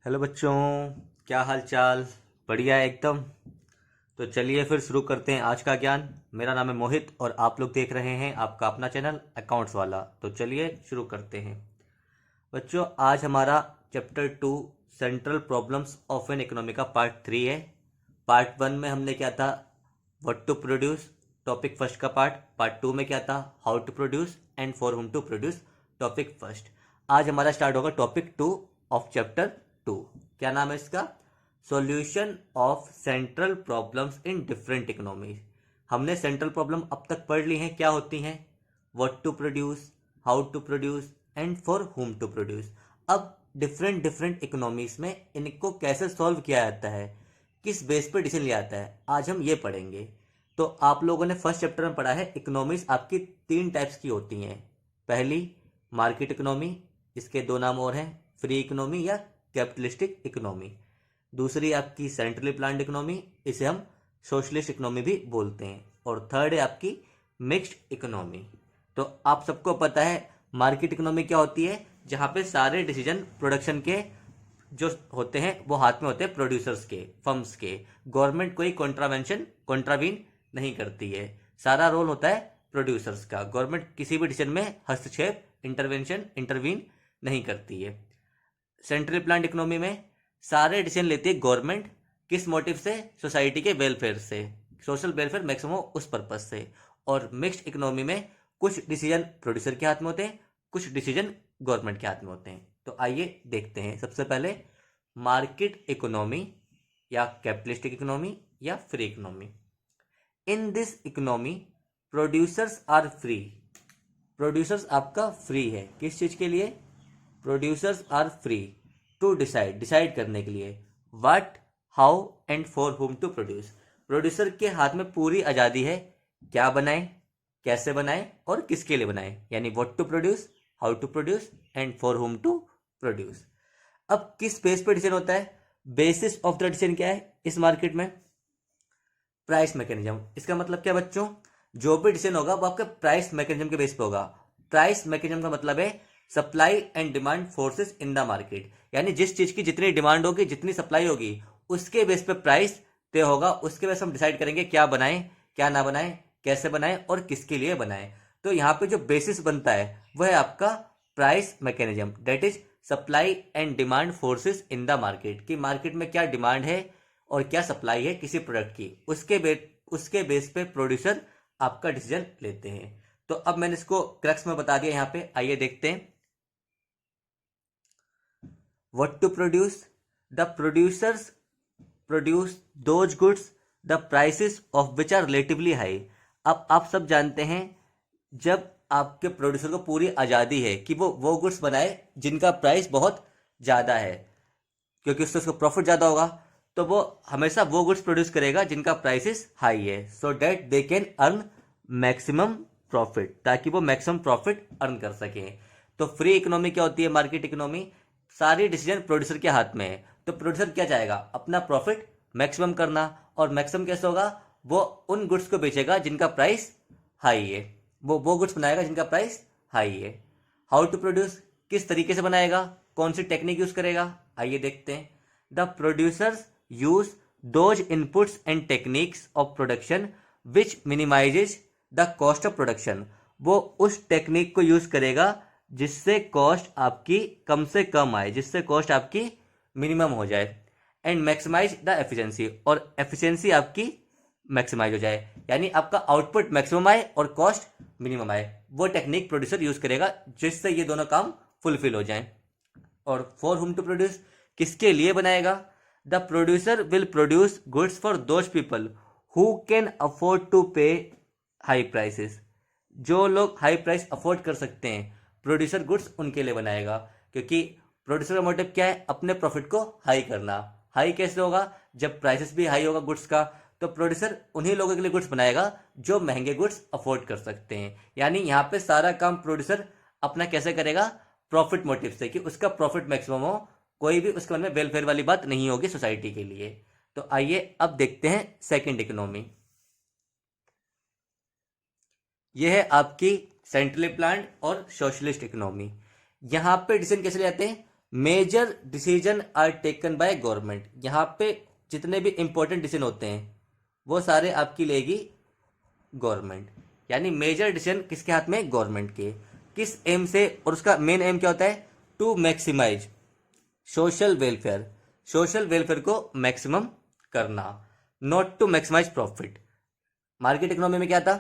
Hello बच्चों, क्या हाल चाल। बढ़िया है एकदम। तो चलिए फिर शुरू करते हैं आज का ज्ञान। मेरा नाम है मोहित और आप लोग देख रहे हैं आपका अपना चैनल अकाउंट्स वाला। तो चलिए शुरू करते हैं बच्चों। आज हमारा chapter 2 central problems of an economy का पार्ट 3 है। पार्ट 1 में हमने क्या था, what to produce, topic first का पार्ट 2 में क्या था, how to produce and for whom to produce, topic first. आज हमारा स्टार्ट होगा टॉपिक 2 ऑफ चैप्टर 2। क्या नाम है इसका, solution of central problems in different economies. हमने सेंट्रल प्रॉब्लम अब तक पढ़ ली हैं, क्या होती हैं, what to produce, how to produce and for whom to produce. अब डिफरेंट डिफरेंट इकोनॉमीज में इनको कैसे सॉल्व किया जाता है, किस बेस पर डिसीजन लिया जाता है, आज हम ये पढ़ेंगे। तो आप लोगों ने फर्स्ट चैप्टर में पढ़ा है इकोनॉमीज आपकी 3 टाइप्स की होती हैं। पहली मार्केट इकोनॉमी, इसके 2 नाम और हैं, फ्री इकोनॉमी या कैपिटलिस्टिक इकोनॉमी। दूसरी आपकी सेंट्रली प्लान्ड इकोनॉमी, इसे हम सोशलिस्ट इकोनॉमी भी बोलते हैं। और थर्ड है आपकी मिक्स्ड इकोनॉमी। तो आप सबको पता है मार्केट इकोनॉमी क्या होती है, जहाँ पे सारे डिसीजन प्रोडक्शन के जो होते हैं वो हाथ में होते हैं प्रोड्यूसर्स के, फर्म्स के। गवर्नमेंट कोई कॉन्ट्रावीन नहीं करती है, सारा रोल होता है प्रोड्यूसर्स का। गवर्नमेंट किसी भी डिसीजन में हस्तक्षेप, इंटरवीन नहीं करती है। सेंट्रल प्लान्ड इकोनॉमी में सारे डिसीजन लेती है गवर्नमेंट, किस मोटिव से, सोसाइटी के वेलफेयर से, सोशल वेलफेयर मैक्सिमम हो उस पर्पज से। और मिक्स्ड इकोनॉमी में कुछ डिसीजन प्रोड्यूसर के हाथ में होते हैं, कुछ डिसीजन गवर्नमेंट के हाथ में होते हैं। तो आइए देखते हैं सबसे पहले मार्केट इकोनॉमी या कैपिटलिस्टिक इकोनॉमी या free economy. In this economy producers are free. Producers आपका फ्री है किस चीज के लिए, producers are free to decide करने के लिए what, how and for whom to produce. Producer के हाथ में पूरी आज़ादी है, क्या बनाए, कैसे बनाए और किसके लिए बनाए, यानी what to produce, how to produce and for whom to produce. अब किस बेस पर डिसीजन होता है, बेसिस ऑफ द डिसीजन क्या है इस मार्केट में, प्राइस मैकेनिज्म। इसका मतलब क्या बच्चों, जो भी डिसीजन होगा वो आपके प्राइस मैकेनिज्म के बेस पे होगा। प्राइस मैकेनिज्म का मतलब है supply and demand forces in the market, यानी जिस चीज की जितनी डिमांड होगी, जितनी सप्लाई होगी, उसके बेस पे प्राइस तय होगा। उसके बेस हम डिसाइड करेंगे क्या बनाएं, क्या ना बनाएं, कैसे बनाएं और किसके लिए बनाएं। तो यहाँ पे जो बेसिस बनता है वह है आपका price mechanism, that is supply and demand forces in the market. कि मार्केट में क्या डिमांड है और क्या सप्लाई है किसी प्रोडक्ट की, उसके बेस पे प्रोड्यूसर आपका डिसीजन लेते हैं। तो अब मैंने इसको क्रक्स में बता दिया यहाँ पे, आइए देखते हैं। What to produce? The producers produce those goods the prices of which are relatively high. अब आप सब जानते हैं जब आपके प्रोड्यूसर को पूरी आज़ादी है कि वो गुड्स बनाए जिनका प्राइस बहुत ज़्यादा है, क्योंकि उससे उसको प्रॉफिट ज़्यादा होगा, तो वो हमेशा वो गुड्स प्रोड्यूस करेगा जिनका प्राइसेस हाई है, so that they can earn maximum profit, ताकि वो मैक्सिमम प्रॉफिट अर्न कर सकें। तो फ्री इकोनॉमी क्या होती है, मार्केट इकोनॉमी, सारी डिसीजन प्रोड्यूसर के हाथ में है। तो प्रोड्यूसर क्या चाहेगा, अपना प्रॉफिट मैक्सिमम करना। और मैक्सिमम कैसे होगा, वो उन गुड्स को बेचेगा जिनका प्राइस हाई है, वो गुड्स बनाएगा जिनका प्राइस हाई है। हाउ टू प्रोड्यूस, किस तरीके से बनाएगा, कौन सी टेक्निक यूज करेगा, आइए देखते हैं। The producers use those inputs and techniques of production which minimises the cost of production. वो उस टेक्निक को यूज करेगा जिससे कॉस्ट आपकी कम से कम आए, जिससे कॉस्ट आपकी मिनिमम हो जाए। एंड मैक्सिमाइज द एफिशिएंसी, और एफिशिएंसी आपकी मैक्सिमाइज हो जाए, यानी आपका आउटपुट मैक्सिमम आए और कॉस्ट मिनिमम आए। वो टेक्निक प्रोड्यूसर यूज करेगा जिससे ये दोनों काम फुलफिल हो जाएं। और फॉर हुम टू प्रोड्यूस, किसके लिए बनाएगा, the producer will produce goods for those people who can afford to pay high prices. जो लोग हाई प्राइस अफोर्ड कर सकते हैं, प्रोड्यूसर गुड्स उनके लिए बनाएगा। क्योंकि प्रोड्यूसर का मोटिव क्या है, अपने प्रॉफिट को हाई करना। हाई कैसे होगा, जब प्राइसेस भी हाई होगा गुड्स का, तो प्रोड्यूसर उन्हीं लोगों के लिए गुड्स बनाएगा जो महंगे गुड्स अफोर्ड कर सकते हैं। यानी यहाँ पे सारा काम प्रोड्यूसर अपना कैसे करेगा, प्रॉफिट मोटिव से, कि उसका प्रॉफिट मैक्सिमम हो, कोई भी उसके मन में वेलफेयर वाली बात नहीं होगी सोसाइटी के लिए। तो आइए अब देखते हैं सेकंड इकोनॉमी। यह है आपकी सेंट्रली प्लान्ड और सोशलिस्ट इकोनॉमी। यहाँ पे डिसीजन कैसे ले जाते हैं, major decision are taken by government. यहाँ पे जितने भी इंपॉर्टेंट डिसीजन होते हैं वो सारे आपकी लेगी गवर्नमेंट। यानी मेजर डिसीजन किसके हाथ में? गवर्नमेंट के। किस एम से? और उसका मेन एम क्या होता है? To maximise social welfare. Social welfare को मैक्सिमम करना, not to maximise profit. Market economy में क्या था?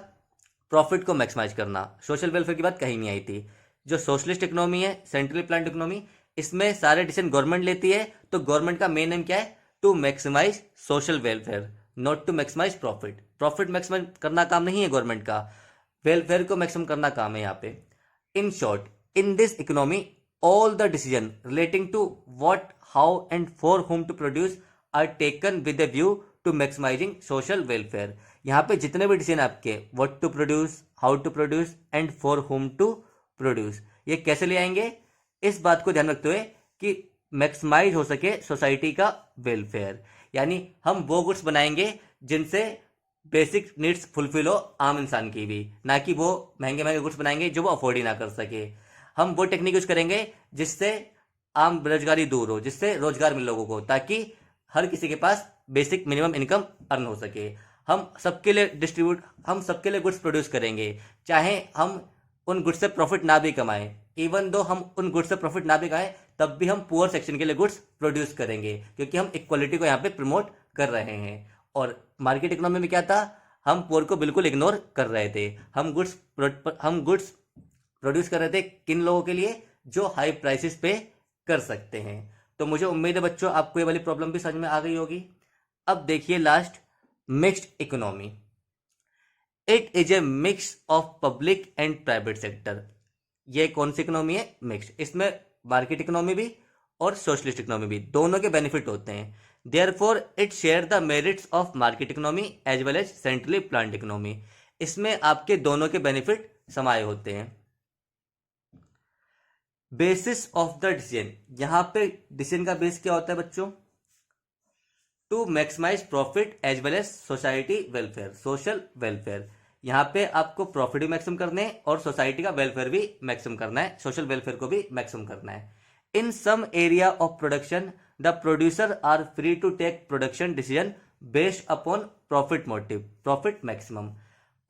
प्रॉफिट को मैक्सिमाइज करना। सोशल वेलफेयर की बात कहीं नहीं आई थी। जो सोशलिस्ट इकोनॉमी है, सेंट्रली प्लान्ड इकोनॉमी, इसमें सारे डिसीजन गवर्नमेंट लेती है। तो गवर्नमेंट का मेन एम क्या है? To maximise social welfare, not to maximise profit. Profit maximise करना काम नहीं है गवर्नमेंट का, वेलफेयर को मैक्सिमम करना काम है यहाँ पे। In short, in this economy all the decision relating to what, how and for whom to produce are taken with a view to maximizing social welfare। यहाँ पे जितने भी डिसीजन आपके what to produce, how to produce and for whom to produce, ये कैसे ले आएंगे? इस बात को ध्यान रखते हुए कि मैक्सिमाइज हो सके सोसाइटी का वेलफेयर। यानी हम वो गुड्स बनाएंगे जिनसे बेसिक नीड्स फुलफिल हो आम इंसान की भी, ना कि वो महंगे महंगे गुड्स बनाएंगे जो वो अफोर्ड ही ना कर सके। हम वो टेक्निक यूज करेंगे जिससे आम बेरोजगारी दूर हो, जिससे रोजगार मिले लोगों को, ताकि हर किसी के पास बेसिक मिनिमम इनकम अर्न हो सके। हम सबके लिए गुड्स प्रोड्यूस करेंगे, चाहे हम उन गुड्स से प्रॉफिट ना भी कमाएं। इवन दो हम उन गुड्स से प्रॉफिट ना भी कमाएं, तब भी हम पुअर सेक्शन के लिए गुड्स प्रोड्यूस करेंगे, क्योंकि हम इक्वालिटी को यहाँ पे प्रमोट कर रहे हैं। और मार्केट इकोनॉमी में क्या था? हम पुअर को बिल्कुल इग्नोर कर रहे थे। हम गुड्स प्रोड्यूस कर रहे थे किन लोगों के लिए? जो हाई प्राइसेस पे कर सकते हैं। तो मुझे उम्मीद है बच्चों आपको ये वाली प्रॉब्लम भी समझ में आ गई होगी। अब देखिए last, mixed economy. It is a mix of public and private sector. ये कौन सी इकोनॉमी है? मिक्स्ड। इसमें मार्केट इकोनॉमी भी और सोशलिस्ट इकोनॉमी भी, दोनों के बेनिफिट होते हैं। Therefore it share the merits of market economy as well as centrally planned economy. इसमें आपके दोनों के बेनिफिट समाये होते हैं। बेसिस ऑफ द डिसीजन, यहां पे डिसीजन का बेस क्या होता है बच्चों? To maximise profit as well as society welfare, social welfare. यहां पे आपको प्रॉफिट भी मैक्सिमम करने हैं और सोसाइटी का वेलफेयर भी मैक्सिमम करना है, सोशल वेलफेयर को भी मैक्सिमम करना है। In some area of production the producer are free to take production decision based upon profit motive, profit maximum.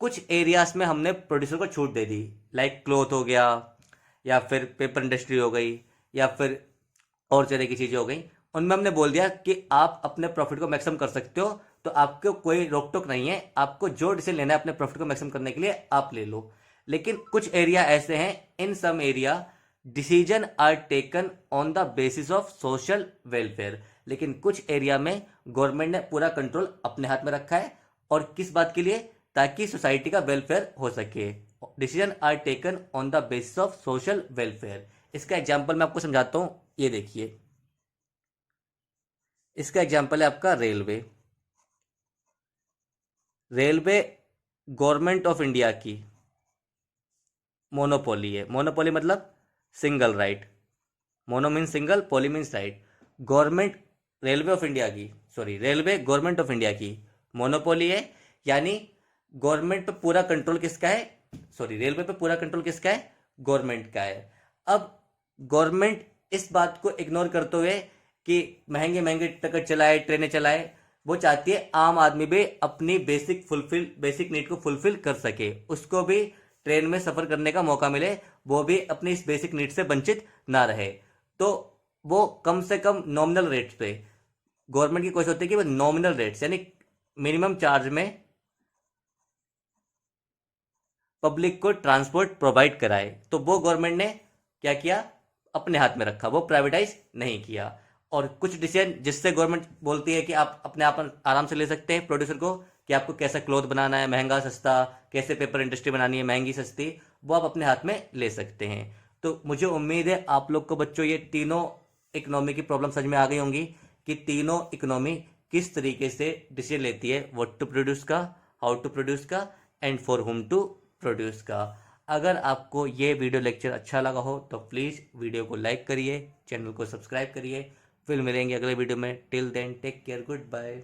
कुछ एरियाज में हमने प्रोड्यूसर को छूट दे दी, लाइक क्लॉथ हो गया, या फिर पेपर इंडस्ट्री हो गई, या फिर और तरह की चीजें हो गई। उनमें हमने बोल दिया कि आप अपने प्रॉफिट को मैक्सिमम कर सकते हो, तो आपको कोई रोक टोक नहीं है। आपको जो डिसीजन लेना है अपने प्रॉफिट को मैक्सिमम करने के लिए आप ले लो। लेकिन कुछ एरिया ऐसे हैं, in some area decision are taken on the basis of social welfare. लेकिन कुछ एरिया में गवर्नमेंट ने पूरा कंट्रोल अपने हाथ में रखा है, और किस बात के लिए? ताकि सोसाइटी का वेलफेयर हो सके। Decision are taken on the basis of social welfare. इसका एग्जाम्पल मैं आपको समझाता हूं, ये देखिए। इसका एग्जाम्पल है आपका railway. Railway government of India की मोनोपोली है। मोनोपोली मतलब single right. Mono mean single, poly means right. Government railway of India की, रेलवे गवर्नमेंट ऑफ इंडिया की मोनोपोली है। यानी गवर्नमेंट पे पूरा कंट्रोल किसका है? रेलवे पे पूरा कंट्रोल किसका है? गवर्नमेंट का है। अब गवर्नमेंट इस बात को इग्नोर करते हुए कि महंगे महंगे टिकट चलाए, ट्रेनें चलाए, वो चाहती है आम आदमी भी अपनी बेसिक नीड को फुलफिल कर सके, उसको भी ट्रेन में सफर करने का मौका मिले, वो भी अपनी इस बेसिक नीड से वंचित ना रहे। तो वो कम से कम नॉमिनल रेट्स पे, गवर्नमेंट की कोशिश होती है कि वो नॉमिनल रेट्स यानी मिनिमम चार्ज में पब्लिक को ट्रांसपोर्ट प्रोवाइड कराए। तो वो गवर्नमेंट ने क्या किया? अपने हाथ में रखा, वो प्राइवेटाइज नहीं किया। और कुछ डिसीजन जिससे गवर्नमेंट बोलती है कि आप अपने आप आराम से ले सकते हैं प्रोड्यूसर को, कि आपको कैसा क्लॉथ बनाना है, महंगा सस्ता, कैसे पेपर इंडस्ट्री बनानी है महंगी सस्ती, वो आप अपने हाथ में ले सकते हैं। तो मुझे उम्मीद है आप लोग को बच्चों ये तीनों इकोनॉमी की प्रॉब्लम समझ में आ गई होंगी कि तीनों इकोनॉमी किस तरीके से डिसीजन लेती है, व्हाट टू प्रोड्यूस का, हाउ टू प्रोड्यूस का and for whom to produce का। अगर आपको ये वीडियो लेक्चर अच्छा लगा हो तो प्लीज़ वीडियो को लाइक करिए, चैनल को सब्सक्राइब करिए। फिर मिलेंगे अगले वीडियो में। Till then take care, good bye.